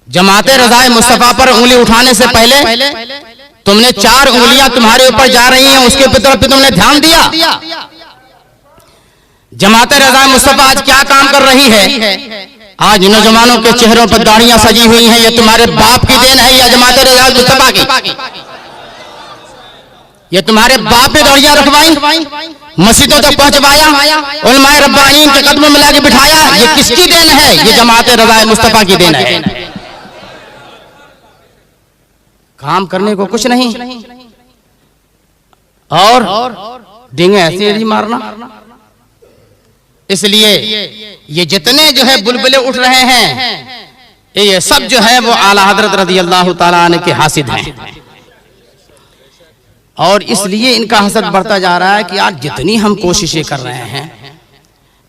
जमात रज़ाए मुस्तफा पर उंगली उठाने से पहले तुमने 4 उंगलियां तुम्हारे ऊपर जा रही हैं, उसके तरफ भी तुमने ध्यान दिया? जमात रज़ाए मुस्तफा आज क्या काम कर रही है? आज नौजवानों के चेहरों पर दाढ़ियां सजी हुई हैं, ये तुम्हारे बाप की देन है या जमात रज़ाए मुस्तफा की? ये तुम्हारे बाप ने दाढ़ियां रखवाई, मस्जिदों तक पहुंचवाया, उलमाए रब्बानीन के कदमों में लाके बिठाया, ये किसकी देन है? ये जमात रज़ाए मुस्तफा की देन है। काम करने को कुछ नहीं और डींगे ऐसे ही मारना। इसलिए ये जितने जो है बुलबुले उठ रहे हैं, ये सब जो है वो आला हजरत रज़ी अल्लाह ताला अन्हु के हासिद हैं। और इसलिए इनका हसद बढ़ता जा रहा है कि आज जितनी हम कोशिशें कर रहे हैं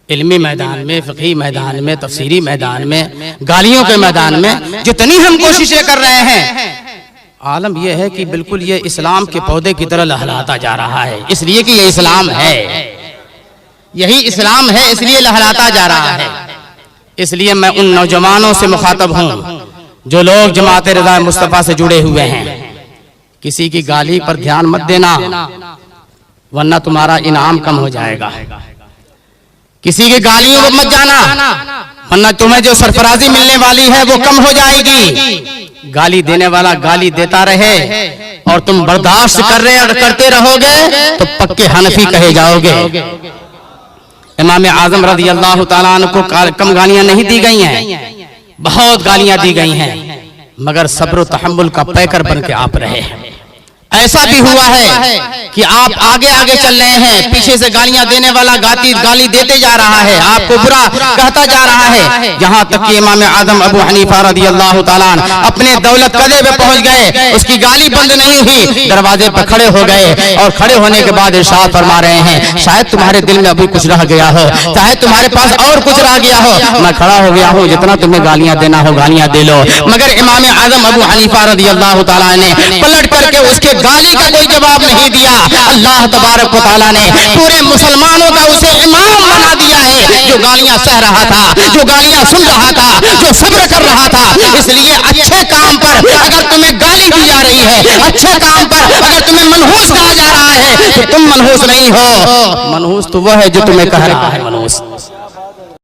इल्मी मैदान में, फ़िक़ही मैदान में, तफसीरी मैदान में, गालियों के मैदान में जितनी हम कोशिशें कर रहे हैं, आलम यह है कि बिल्कुल ये इस्लाम के पौधे की तरह लहलाता जा रहा है। इसलिए कि ये इस्लाम है, यही इस्लाम है, इसलिए लहलाता जा रहा है। इसलिए मैं उन नौजवानों से मुखातब हूँ जो लोग जमात रज़ाए मुस्तफा से जुड़े हुए हैं, किसी की गाली पर ध्यान मत देना, वरना तुम्हारा इनाम कम हो जाएगा। किसी की गालियों को मत जाना, वरना तुम्हें जो सरफराजी मिलने वाली है वो कम हो जाएगी। गाली देने वाला गाली देता रहे और तुम बर्दाश्त करते रहोगे तो पक्के हनफी कहे जाओगे। इमाम आज़म रज़ी अल्लाह ताला अन्हु को कम गालियां नहीं दी गई हैं, बहुत गालियां दी गई हैं, मगर सब्र और तहम्मुल का पैकर बन के आप रहे हैं। ऐसा भी हुआ है कि आप आगे आगे चल रहे हैं, पीछे से गालियां देने वाला गाली देते जा रहा है, आपको बुरा कहता जा रहा है, यहाँ तक कि इमाम आज़म अबू हनीफा रज़ी अल्लाह ताला अन्हु अपने दौलत कदे पे पहुंच गए, उसकी गाली बंद नहीं हुई, दरवाजे पर खड़े हो गए और खड़े होने के बाद इरशाद फरमा रहे हैं, शायद तुम्हारे दिल में अभी कुछ रह गया हो, शायद तुम्हारे पास और कुछ रह गया हो, मैं खड़ा हो गया हूँ, जितना तुम्हें गालियां देना हो गालियां दे लो। मगर इमाम आज़म अबू हनीफा रज़ी अल्लाह ताला ने पलट करके उसके गाली का कोई जवाब नहीं दिया। अल्लाह तबारक व तआला ने पूरे मुसलमानों का उसे इमाम बना दिया है, जो गालियां सह रहा था, जो गालियां सुन रहा था, जो सब्र कर रहा था। इसलिए अच्छे काम पर अगर तुम्हें गाली दी जा रही है, अच्छे काम पर अगर तुम्हें मनहूस कहा जा रहा है, तो तुम मनहूस नहीं हो, मनहूस तो वो है जो तुम्हें कह रहा है मनहूस।